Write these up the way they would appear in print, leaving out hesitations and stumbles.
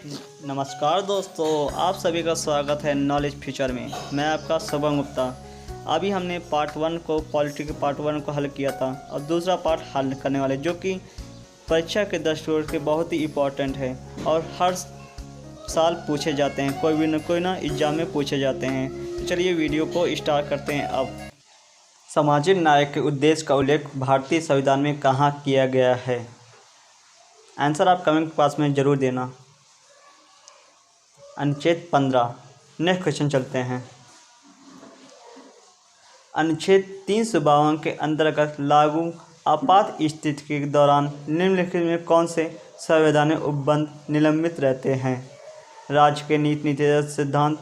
नमस्कार दोस्तों, आप सभी का स्वागत है नॉलेज फ्यूचर में। मैं आपका शुभम गुप्ता। अभी हमने पार्ट 1 को पॉलिटी के पार्ट 1 को हल किया था और दूसरा पार्ट हल करने वाले, जो कि परीक्षा के दृष्टिकोण के बहुत ही इम्पोर्टेंट है और हर साल पूछे जाते हैं, कोई ना एग्जाम में पूछे जाते हैं। तो चलिए वीडियो को स्टार्ट करते हैं। अब सामाजिक न्याय के उद्देश्य का उल्लेख भारतीय संविधान में कहाँ किया गया है? आंसर आप कमेंट बॉक्स में ज़रूर देना। अनुच्छेद 15। नेक्स्ट क्वेश्चन चलते हैं। अनुच्छेद 352 के अंतर्गत लागू आपात स्थिति के दौरान निम्नलिखित में कौन से संवैधानिक उपबंध निलंबित रहते हैं? राज्य के नीति निर्देशक सिद्धांत,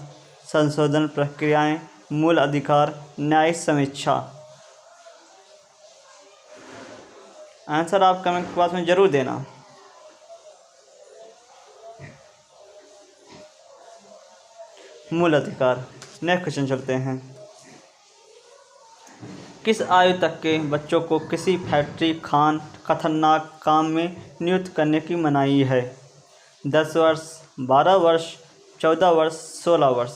संशोधन प्रक्रियाएं, मूल अधिकार, न्यायिक समीक्षा। आंसर आप कमेंट बॉक्स में ज़रूर देना। मूल अधिकार। नेक्स्ट क्वेश्चन चलते हैं। किस आयु तक के बच्चों को किसी फैक्ट्री, खान, खतरनाक काम में नियुक्त करने की मनाही है? 10 वर्ष, 12 वर्ष, 14 वर्ष, 16 वर्ष।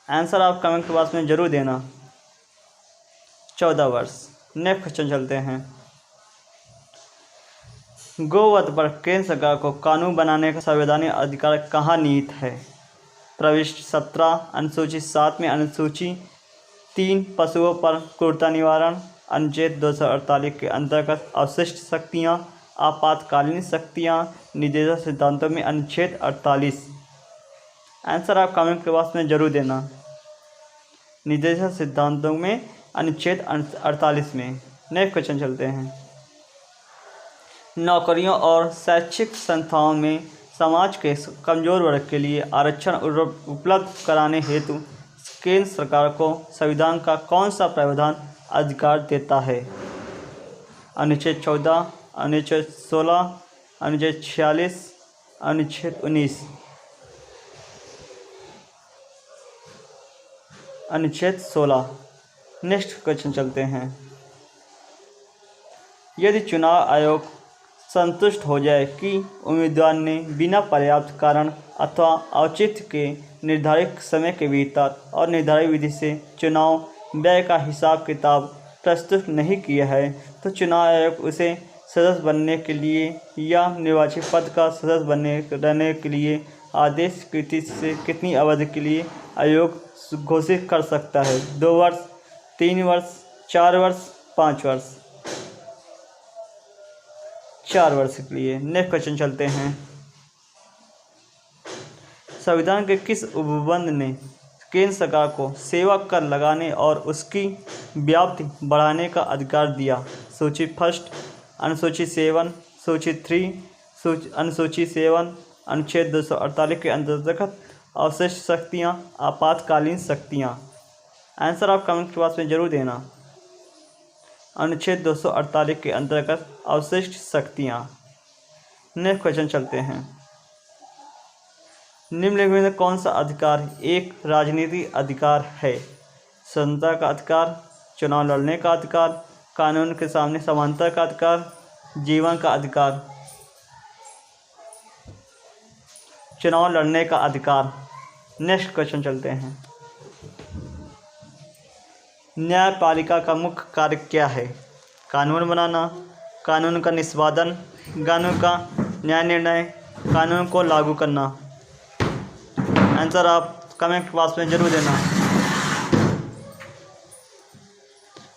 आंसर आप कमेंट बॉक्स में ज़रूर देना। 14 वर्ष। नेक्स्ट क्वेश्चन चलते हैं। गोवध पर केंद्र सरकार को कानून बनाने का संवैधानिक अधिकार कहाँ निहित है? प्रविष्टि 17, अनुसूची 7 में अनुसूची 3 पशुओं पर क्रूरता निवारण, अनुच्छेद 248 के अंतर्गत अवशिष्ट शक्तियाँ, आपातकालीन शक्तियाँ, निर्देशक सिद्धांतों में अनुच्छेद 48। आंसर आप कमेंट बॉक्स में ज़रूर देना। निर्देशक सिद्धांतों में अनुच्छेद 48 में। नेक्स्ट क्वेश्चन चलते हैं। नौकरियों और शैक्षिक संस्थाओं में समाज के कमजोर वर्ग के लिए आरक्षण उपलब्ध कराने हेतु केंद्र सरकार को संविधान का कौन सा प्रावधान अधिकार देता है? अनुच्छेद 14, अनुच्छेद 16, अनुच्छेद 46, अनुच्छेद 19। अनुच्छेद 16। नेक्स्ट क्वेश्चन चलते हैं। यदि चुनाव आयोग संतुष्ट हो जाए कि उम्मीदवार ने बिना पर्याप्त कारण अथवा औचित्य के निर्धारित समय के भीतर और निर्धारित विधि से चुनाव व्यय का हिसाब किताब प्रस्तुत नहीं किया है, तो चुनाव आयोग उसे सदस्य बनने के लिए या निर्वाचित पद का सदस्य रहने के लिए आदेश से कितनी अवधि के लिए आयोग घोषित कर सकता है? 2 वर्ष, 3 वर्ष, 4 वर्ष, 5 वर्ष। 4 वर्ष के लिए। नेक्स्ट क्वेश्चन चलते हैं। संविधान के किस उपबंध ने केंद्र सरकार को सेवा कर लगाने और उसकी व्याप्ति बढ़ाने का अधिकार दिया? सूची 1, अनुसूची 7, सूची 3, अनुसूची 7, अनुच्छेद 248 के अंतर्गत अवशिष्ट शक्तियाँ, आपातकालीन शक्तियाँ। आंसर आप कमेंट बॉक्स में ज़रूर देना। अनुच्छेद 248 के अंतर्गत अवशिष्ट शक्तियाँ। नेक्स्ट क्वेश्चन चलते हैं। निम्नलिखित में कौन सा अधिकार एक राजनीतिक अधिकार है? स्वतंत्रता का अधिकार, चुनाव लड़ने का अधिकार, कानून के सामने समानता का अधिकार, जीवन का अधिकार। चुनाव लड़ने का अधिकार। नेक्स्ट क्वेश्चन चलते हैं। न्यायपालिका का मुख्य कार्य क्या है? कानून बनाना, कानून का निष्पादन, कानून का न्याय निर्णय, कानून को लागू करना। आंसर आप कमेंट बॉक्स में ज़रूर देना।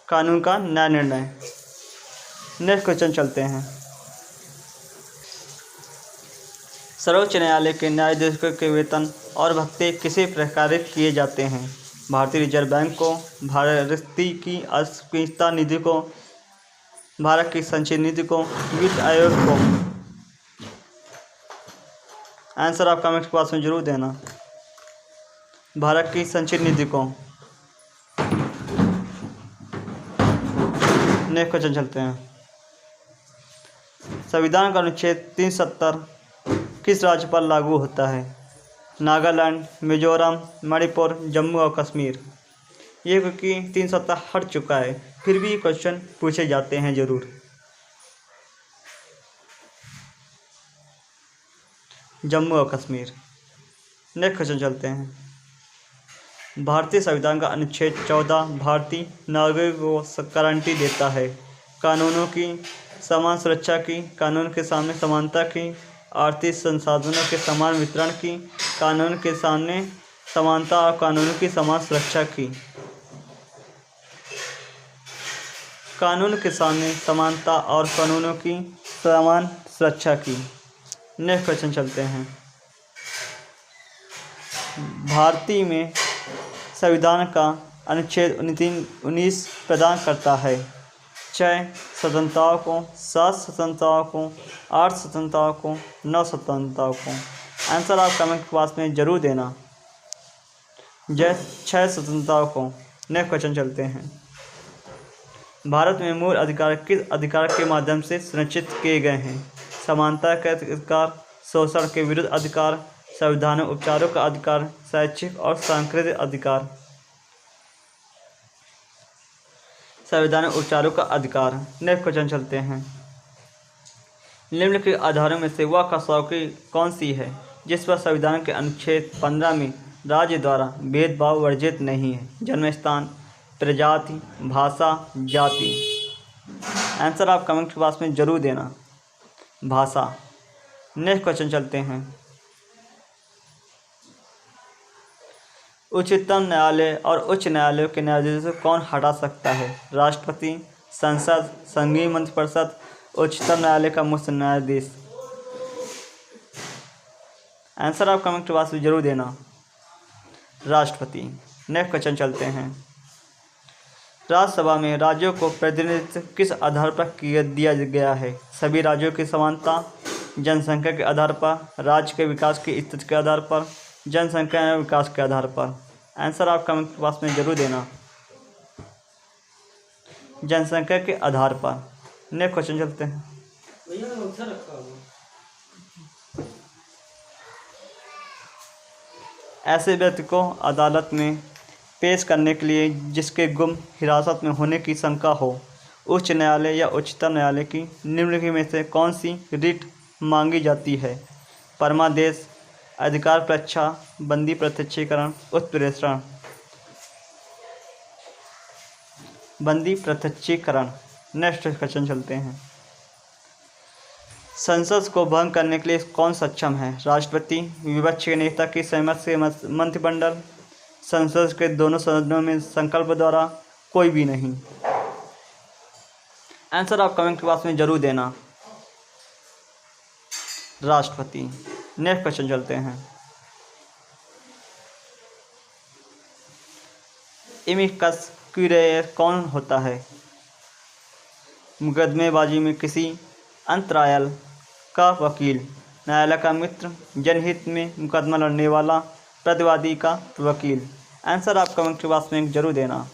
कानून का न्याय निर्णय। नेक्स्ट क्वेश्चन चलते हैं। सर्वोच्च न्यायालय के न्यायाधीशों के वेतन और भत्ते किसे प्रकारित किए जाते हैं? भारतीय रिजर्व बैंक को, भारतीय की अस्मिता निधि को, भारत की संचयी निधि को, वित्त आयोग को। आंसर आप कमेंट बॉक्स में जरूर देना। भारत की संचयी निधि को। नेक्स्ट क्वेश्चन चलते हैं। संविधान का अनुच्छेद 370 किस राज्य पर लागू होता है? नागालैंड, मिजोरम, मणिपुर, जम्मू और कश्मीर। ये क्योंकि 370 हट चुका है, फिर भी क्वेश्चन पूछे जाते हैं ज़रूर। जम्मू और कश्मीर। नेक्स्ट क्वेश्चन चलते हैं। भारतीय संविधान का अनुच्छेद 14 भारतीय नागरिकों को गारंटी देता है कानूनों की समान सुरक्षा की, कानून के सामने समानता की, आर्थिक संसाधनों के समान वितरण की, कानून के सामने समानता और कानून की समान सुरक्षा की। कानून के सामने समानता और कानूनों की समान सुरक्षा की। नेक्स्ट क्वेश्चन चलते हैं। भारतीय में संविधान का अनुच्छेद 19 प्रदान करता है 6 स्वतंत्रताओं को, 7 स्वतंत्रताओं को, 8 स्वतंत्रताओं को, 9 स्वतंत्रताओं को। आंसर आप कमेंट बॉक्स में जरूर देना। 6 स्वतंत्रताओं को। नेक्स्ट क्वेश्चन चलते हैं। भारत में मूल अधिकार किस अधिकार के माध्यम से सुनिश्चित किए गए हैं? समानता का अधिकार, शोषण के विरुद्ध अधिकार, संवैधानिक उपचारों का अधिकार, शैक्षिक और सांस्कृतिक अधिकार। संवैधानिक उपचारों का अधिकार। नेक्स्ट क्वेश्चन चलते हैं। निम्नलिखित आधारों में से वह कसौटी कौन सी है जिस पर संविधान के अनुच्छेद 15 में राज्य द्वारा भेदभाव वर्जित नहीं है? जन्म स्थान, प्रजाति, भाषा, जाति। आंसर आप कमेंट बॉक्स में जरूर देना। भाषा। नेक्स्ट क्वेश्चन चलते हैं। उच्चतम न्यायालय और उच्च न्यायालयों के न्यायाधीशों को कौन हटा सकता है? राष्ट्रपति, संसद, संघीय मंत्रिपरिषद, उच्चतम न्यायालय का मुख्य न्यायाधीश। आंसर आप कमेंट बॉक्स में जरूर देना। राष्ट्रपति। नेक्स्ट क्वेश्चन चलते हैं। राज्यसभा में राज्यों को प्रतिनिधित्व किस आधार पर दिया गया है? सभी राज्यों की समानता, जनसंख्या के आधार पर, राज्य के विकास की स्थिति के आधार पर, जनसंख्या एवं विकास के आधार पर। आंसर आप कमेंट बॉक्स में जरूर देना। जनसंख्या के आधार पर। नेक्स्ट क्वेश्चन चलते हैं। ऐसे व्यक्ति को अदालत में पेश करने के लिए जिसके गुम हिरासत में होने की शंका हो, उच्च न्यायालय या उच्चतम न्यायालय की निम्नलिखित में से कौन सी रिट मांगी जाती है? परमादेश, अधिकार परीक्षा, बंदी प्रत्यक्षीकरण, उत्प्रेषण। बंदी प्रत्यक्षीकरण। नेक्स्ट क्वेश्चन चलते हैं। संसद को भंग करने के लिए कौन सक्षम है? राष्ट्रपति, विपक्ष के नेता की सहमति से मंत्रिमंडल, संसद के दोनों सदनों में संकल्प द्वारा, कोई भी नहीं। आंसर आप कमेंट बॉक्स में जरूर देना। राष्ट्रपति। नेक्स्ट क्वेश्चन चलते हैं। एमिकस क्यूरे कौन होता है? मुकदमेबाजी में किसी अंतरायल का वकील, न्यायालय का मित्र, जनहित में मुकदमा लड़ने वाला, प्रतिवादी का वकील। आंसर आप कमेंट बॉक्स में जरूर देना।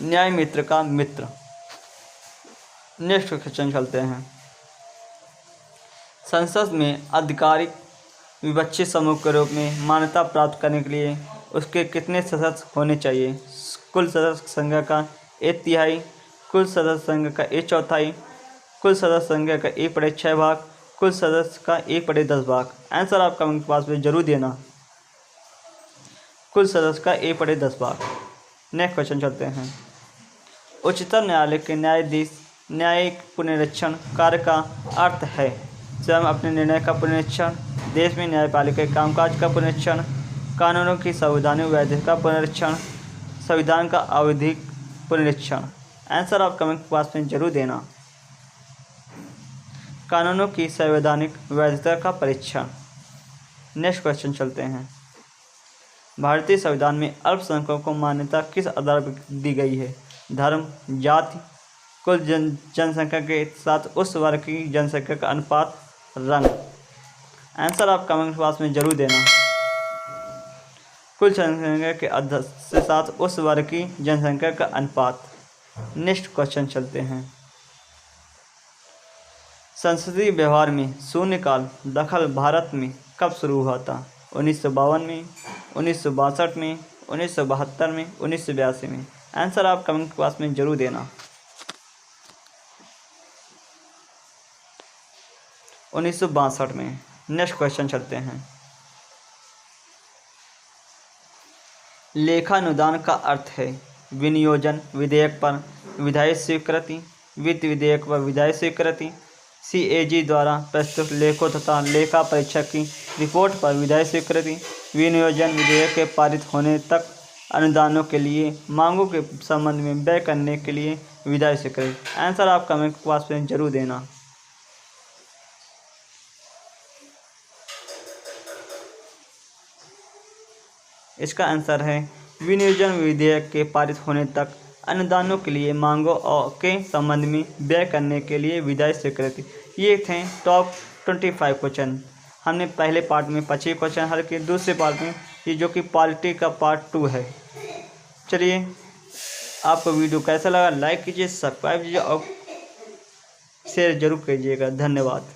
न्याय मित्र का मित्र। नेक्स्ट क्वेश्चन चलते हैं। संसद में आधिकारिक विपक्षी समूह के रूप में मान्यता प्राप्त करने के लिए उसके कितने सदस्य होने चाहिए? कुल सदस्य संख्या का 1/3, कुल सदस्य संख्या का 1/4, कुल सदस्य संख्या का 1/6 भाग, कुल सदस्य का 1/10 भाग। आंसर आप कमेंट बॉक्स में जरूर देना। कुल सदस्य का 1/10 भाग। नेक्स्ट क्वेश्चन चलते हैं। उच्चतम न्यायालय के न्यायाधीश न्यायिक पुनरीक्षण कार्य का अर्थ है स्वयं अपने निर्णय का पुनरीक्षण, देश में न्यायपालिका के कामकाज का पुनरीक्षण, कानूनों की संवैधानिक वैधता का पुनरीक्षण, संविधान का आवधिक पुनरीक्षण। आंसर आप कमेंट बॉक्स में जरूर देना। कानूनों की संवैधानिक वैधता का परीक्षण। नेक्स्ट क्वेश्चन चलते हैं। भारतीय संविधान में अल्पसंख्यकों को मान्यता किस आधार पर दी गई है? धर्म, जाति, कुल जनसंख्या के साथ उस वर्ग की जनसंख्या का अनुपात, रंग। आंसर आप कमेंट बॉक्स में जरूर देना। कुल जनसंख्या के साथ उस वर्ग की जनसंख्या का अनुपात। नेक्स्ट क्वेश्चन चलते हैं। संसदीय व्यवहार में शून्यकाल दखल भारत में कब शुरू हुआ था? 1952 में, 1962 में, 1972 में, 1982 में। आंसर आप कमेंट बॉक्स में जरूर देना। 1962 में। नेक्स्ट क्वेश्चन चलते हैं। लेखानुदान का अर्थ है विनियोजन विधेयक पर विधायी स्वीकृति, वित्त विधेयक पर विधायी स्वीकृति, CAG द्वारा प्रस्तुत लेखों तथा लेखा परीक्षक की रिपोर्ट पर विधायी स्वीकृति, विनियोजन विधेयक के पारित होने तक अनुदानों के लिए मांगों के संबंध में व्यय करने के लिए विधायी स्वीकृति। आंसर आप कमेंट बॉक्स में जरूर देना। इसका आंसर है विनियोजन विधेयक के पारित होने तक अनुदानों के लिए मांगों के संबंध में व्यय करने के लिए विधायी स्वीकृति। ये थे टॉप 25 क्वेश्चन। हमने पहले पार्ट में 25 क्वेश्चन हल किए, दूसरे पार्ट में ये जो कि पॉलिटी का पार्ट 2 है। चलिए, आपको वीडियो कैसा लगा लाइक कीजिए, सब्सक्राइब कीजिए और शेयर जरूर कीजिएगा। धन्यवाद।